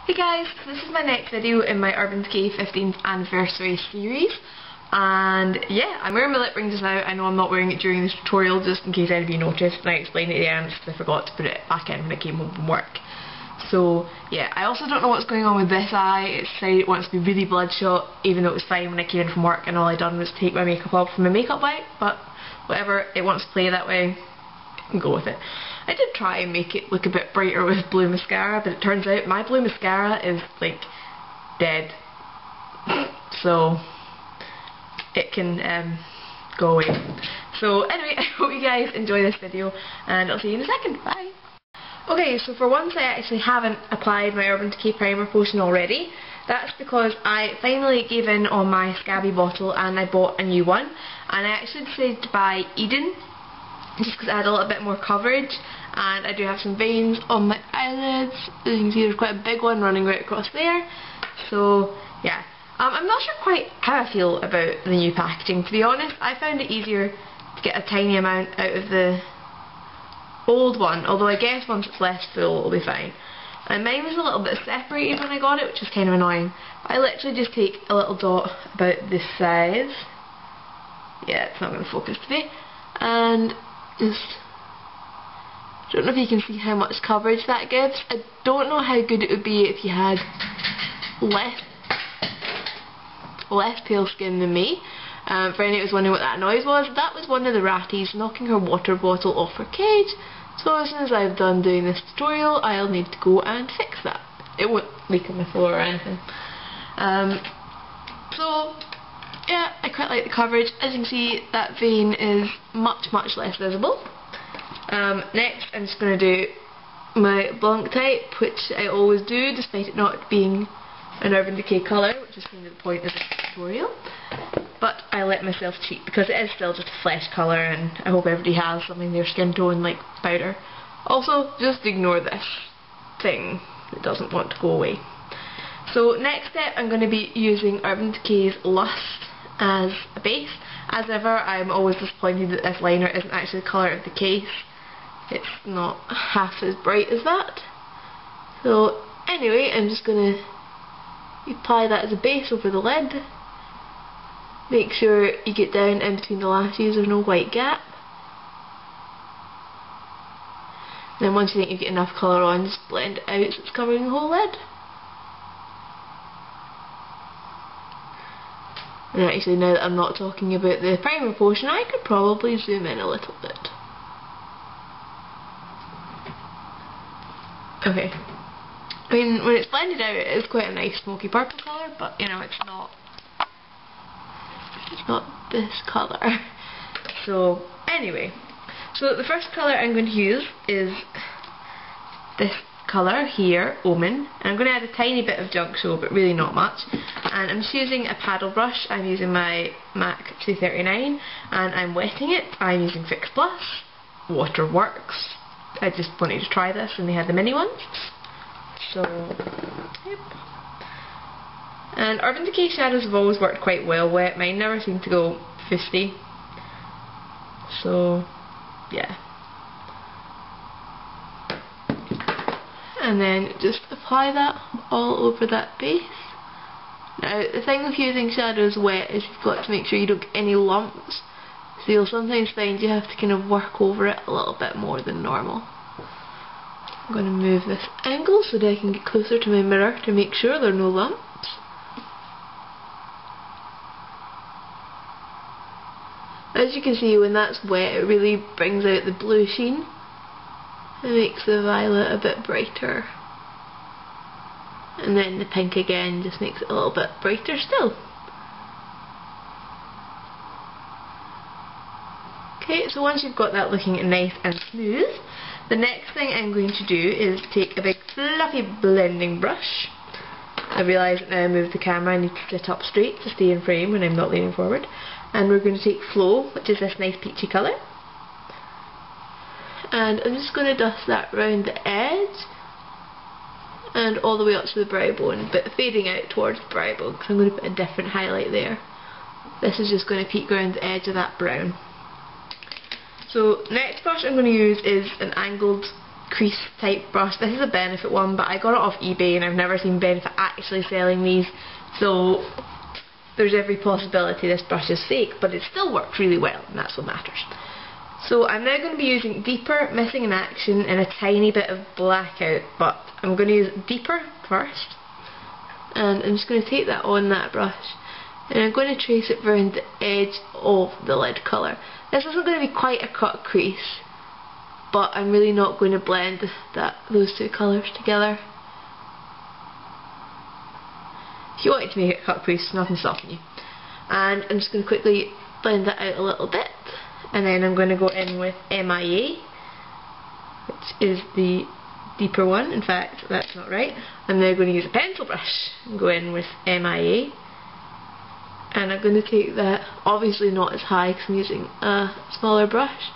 Hey guys, this is my next video in my Urban Decay 15th anniversary series, and yeah, I'm wearing my lip ring just now. I know I'm not wearing it during this tutorial just in case any of you noticed, and I explained it at the end because I forgot to put it back in when I came home from work. So yeah, I also don't know what's going on with this eye. It decided it wants to be really bloodshot, even though it was fine when I came in from work and all I done was take my makeup off from my makeup bag, but whatever, it wants to play that way, I can go with it. I did try and make it look a bit brighter with blue mascara, but it turns out my blue mascara is like dead, so it can go away. So anyway, I hope you guys enjoy this video and I'll see you in a second. Bye! Okay, so for once I actually haven't applied my Urban Decay primer potion already. That's because I finally gave in on my scabby bottle and I bought a new one, and I actually decided to buy Eden just because I had a little bit more coverage, and I do have some veins on my eyelids. As you can see, there's quite a big one running right across there. So yeah, I'm not sure quite how I feel about the new packaging, to be honest. I found it easier to get a tiny amount out of the old one, although I guess once it's less full it'll be fine. And mine was a little bit separated when I got it, which is kind of annoying. I literally just take a little dot about this size. Yeah, it's not going to focus today. And just, don't know if you can see how much coverage that gives. I don't know how good it would be if you had less pale skin than me. For anyone who was wondering what that noise was, that was one of the ratties knocking her water bottle off her cage. So as soon as I've done doing this tutorial, I'll need to go and fix that. It won't leak on the floor or anything. So yeah, I quite like the coverage. As you can see, that vein is much less visible. Next, I'm just going to do my Blanc type, which I always do, despite it not being an Urban Decay colour, which is kind of the point of this tutorial. But I let myself cheat because it is still just a flesh colour, and I hope everybody has something in their skin tone like powder. Also, just ignore this thing that doesn't want to go away. So next step, I'm going to be using Urban Decay's Lust as a base. As ever, I'm always disappointed that this liner isn't actually the colour of the case. It's not half as bright as that. So anyway, I'm just going to apply that as a base over the lid. Make sure you get down in between the lashes, there's no white gap. And then once you think you've got enough colour on, just blend it out so it's covering the whole lid. And actually, now that I'm not talking about the primer potion, I could probably zoom in a little bit. Okay. I mean, when it's blended out, it is quite a nice smoky purple colour, but you know, it's not this colour. So anyway, so the first colour I'm going to use is this colour here, Omen, and I'm going to add a tiny bit of junk show, but really not much. And I'm just using a paddle brush. I'm using my MAC 239 and I'm wetting it. I'm using Fix Plus. Water works. I just wanted to try this and they had the mini ones. So, yep. And Urban Decay shadows have always worked quite well wet. Mine never seem to go 50. So, yeah. And then just apply that all over that base. Now, the thing with using shadows wet is you've got to make sure you don't get any lumps. So you'll sometimes find you have to kind of work over it a little bit more than normal. I'm going to move this angle so that I can get closer to my mirror to make sure there are no lumps. As you can see, when that's wet, it really brings out the blue sheen. It makes the violet a bit brighter. And then the pink again just makes it a little bit brighter still. Okay, so once you've got that looking nice and smooth, the next thing I'm going to do is take a big fluffy blending brush. I realise that now I move the camera I need to sit up straight to stay in frame when I'm not leaning forward. And we're going to take Flow, which is this nice peachy colour. And I'm just going to dust that round the edge and all the way up to the brow bone, but fading out towards the brow bone because I'm going to put a different highlight there. This is just going to peek around the edge of that brown. So next brush I'm going to use is an angled crease type brush. This is a Benefit one, but I got it off eBay and I've never seen Benefit actually selling these, so there's every possibility this brush is fake, but it still works really well, and that's what matters. So I'm now going to be using Deeper, Missing in Action, and a tiny bit of Blackout, but I'm going to use Deeper first, and I'm just going to take that on that brush, and I'm going to trace it around the edge of the lid colour. This isn't going to be quite a cut crease, but I'm really not going to blend those two colours together. If you wanted to make it a cut crease, nothing stopping you. And I'm just going to quickly blend that out a little bit, and then I'm going to go in with MIA, which is the deeper one. In fact, that's not right. I'm now going to use a pencil brush and go in with MIA, and I'm going to take that, obviously not as high because I'm using a smaller brush,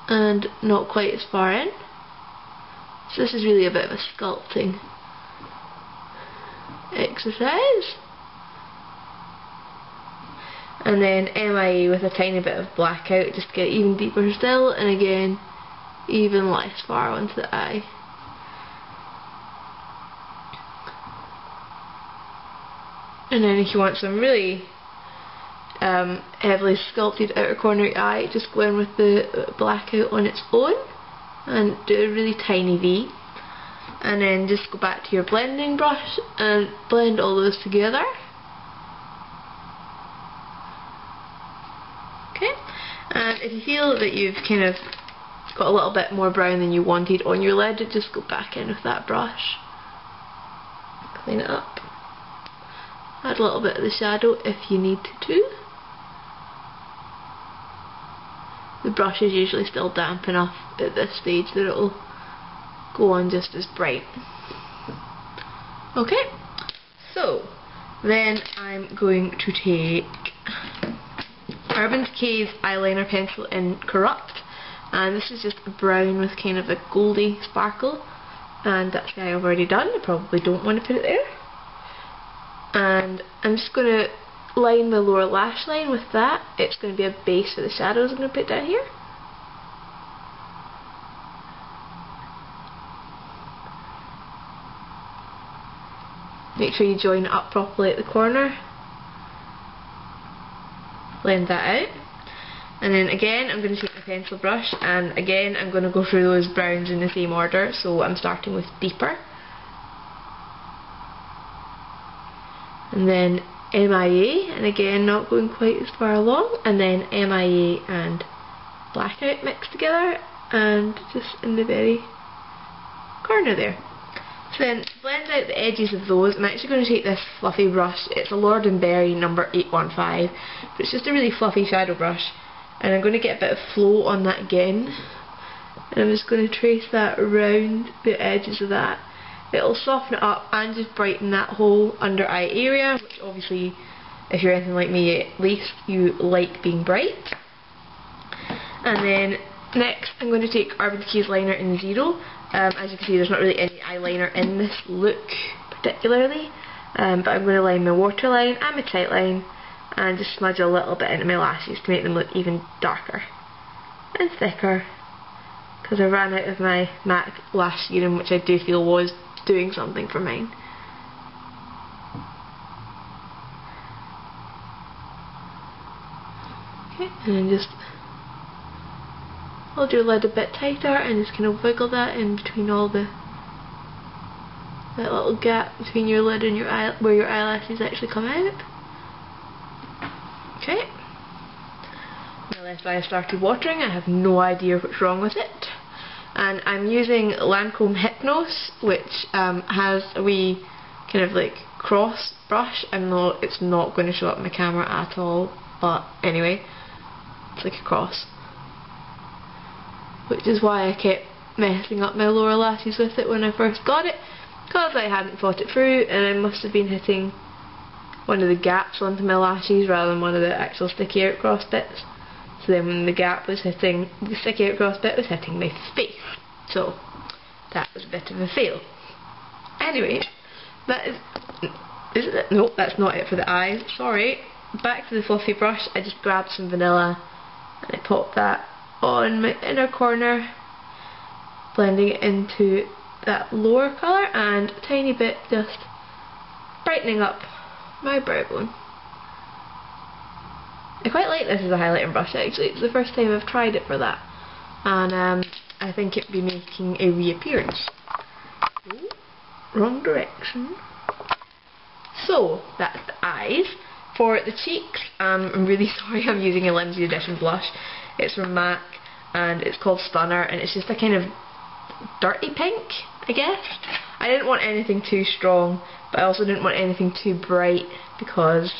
and not quite as far in. So this is really a bit of a sculpting exercise. And then MIA with a tiny bit of Blackout just to get even deeper still, and again even less far onto the eye. And then if you want some really heavily sculpted outer corner of your eye, just go in with the Blackout on its own and do a really tiny V, and then just go back to your blending brush and blend all those together. Okay, and if you feel that you've kind of got a little bit more brown than you wanted on your lid, just go back in with that brush, clean it up, add a little bit of the shadow if you need to. The brush is usually still damp enough at this stage that it will go on just as bright. Okay, so then I'm going to take Urban Decay's eyeliner pencil in Corrupt, and this is just a brown with kind of a goldy sparkle, and that's the eye I've already done. I probably don't want to put it there. And I'm just going to line the lower lash line with that. It's going to be a base for the shadows I'm going to put down here. Make sure you join it up properly at the corner. Blend that out. And then again I'm going to take my pencil brush, and again I'm going to go through those browns in the same order. So I'm starting with Deeper, and then MIA, and again not going quite as far along, and then MIA and Blackout mixed together, and just in the very corner there. So then to blend out the edges of those, I'm actually going to take this fluffy brush. It's a Lord & Berry number 815, but it's just a really fluffy shadow brush, and I'm going to get a bit of flow on that again, and I'm just going to trace that around the edges of that. It'll soften it up and just brighten that whole under eye area, which obviously, if you're anything like me, at least you like being bright. And then next I'm going to take Urban Decay's liner in Zero. As you can see, there's not really any eyeliner in this look particularly, but I'm going to line my waterline and my tightline and just smudge a little bit into my lashes to make them look even darker and thicker, because I ran out of my MAC lash serum, which I do feel was doing something for mine. Okay, and then just hold your lid a bit tighter and just kind of wiggle that in between all that little gap between your lid and your eye, where your eyelashes actually come out. Okay. My left eye started watering. I have no idea what's wrong with it. And I'm using Lancome Hypnose, which has a wee kind of like cross brush. It's not going to show up on my camera at all, but anyway, it's like a cross. Which is why I kept messing up my lower lashes with it when I first got it, because I hadn't thought it through, and I must have been hitting one of the gaps onto my lashes rather than one of the actual sticky out cross bits. So then when the gap was hitting, the sticky out cross bit was hitting my face. So that was a bit of a fail. Anyway, that is it? Nope, that's not it for the eyes. Sorry. Back to the fluffy brush. I just grabbed some vanilla and I popped that on my inner corner, blending it into that lower colour and a tiny bit just brightening up my brow bone. I quite like this as a highlighting brush actually. It's the first time I've tried it for that, and I think it'd be making a reappearance. Ooh, wrong direction. So that's the eyes. For the cheeks, I'm really sorry I'm using a limited edition blush. It's from MAC and it's called Stunner, and it's just a kind of dirty pink, I guess. I didn't want anything too strong, but I also didn't want anything too bright because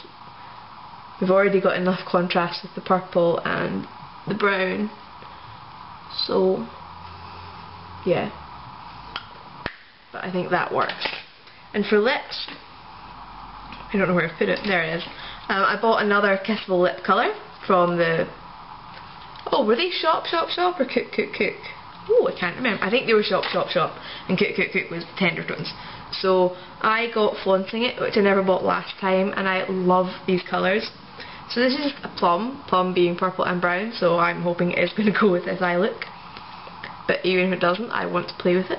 we've already got enough contrast with the purple and the brown. So yeah, but I think that works. And for lips, I don't know where to put it. There it is. I bought another Kissable lip colour from the... Oh, were they Shop or Cook? Oh, I can't remember. I think they were Shop, and Cook was Tender Tones. So I got Flaunting It, which I never bought last time, and I love these colours. So this is a plum being purple and brown, so I'm hoping it is going to go with this eye look. But even if it doesn't, I want to play with it.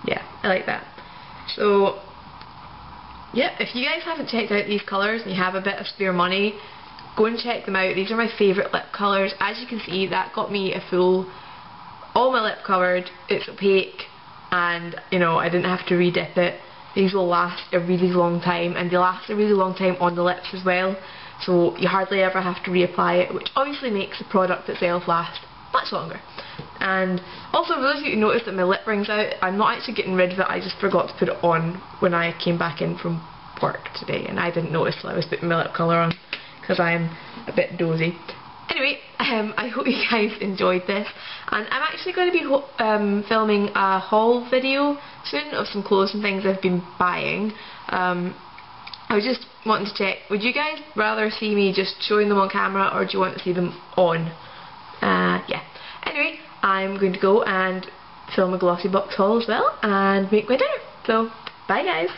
Yeah, I like that. So yeah, if you guys haven't checked out these colours and you have a bit of spare money, go and check them out. These are my favourite lip colours. As you can see, that got me a full, all my lip covered, it's opaque, and you know, I didn't have to re-dip it. These will last a really long time, and they last a really long time on the lips as well, so you hardly ever have to reapply it, which obviously makes the product itself last much longer. And also, for those of you who noticed that my lip ring's out, I'm not actually getting rid of it, I just forgot to put it on when I came back in from work today, and I didn't notice till I was putting my lip colour on, because I'm a bit dozy. Anyway, I hope you guys enjoyed this, and I'm actually going to be filming a haul video soon of some clothes and things I've been buying. I was just wanting to check, would you guys rather see me just showing them on camera, or do you want to see them on? Yeah. Anyway, I'm going to go and film a glossy box haul as well and make my dinner. So, bye guys!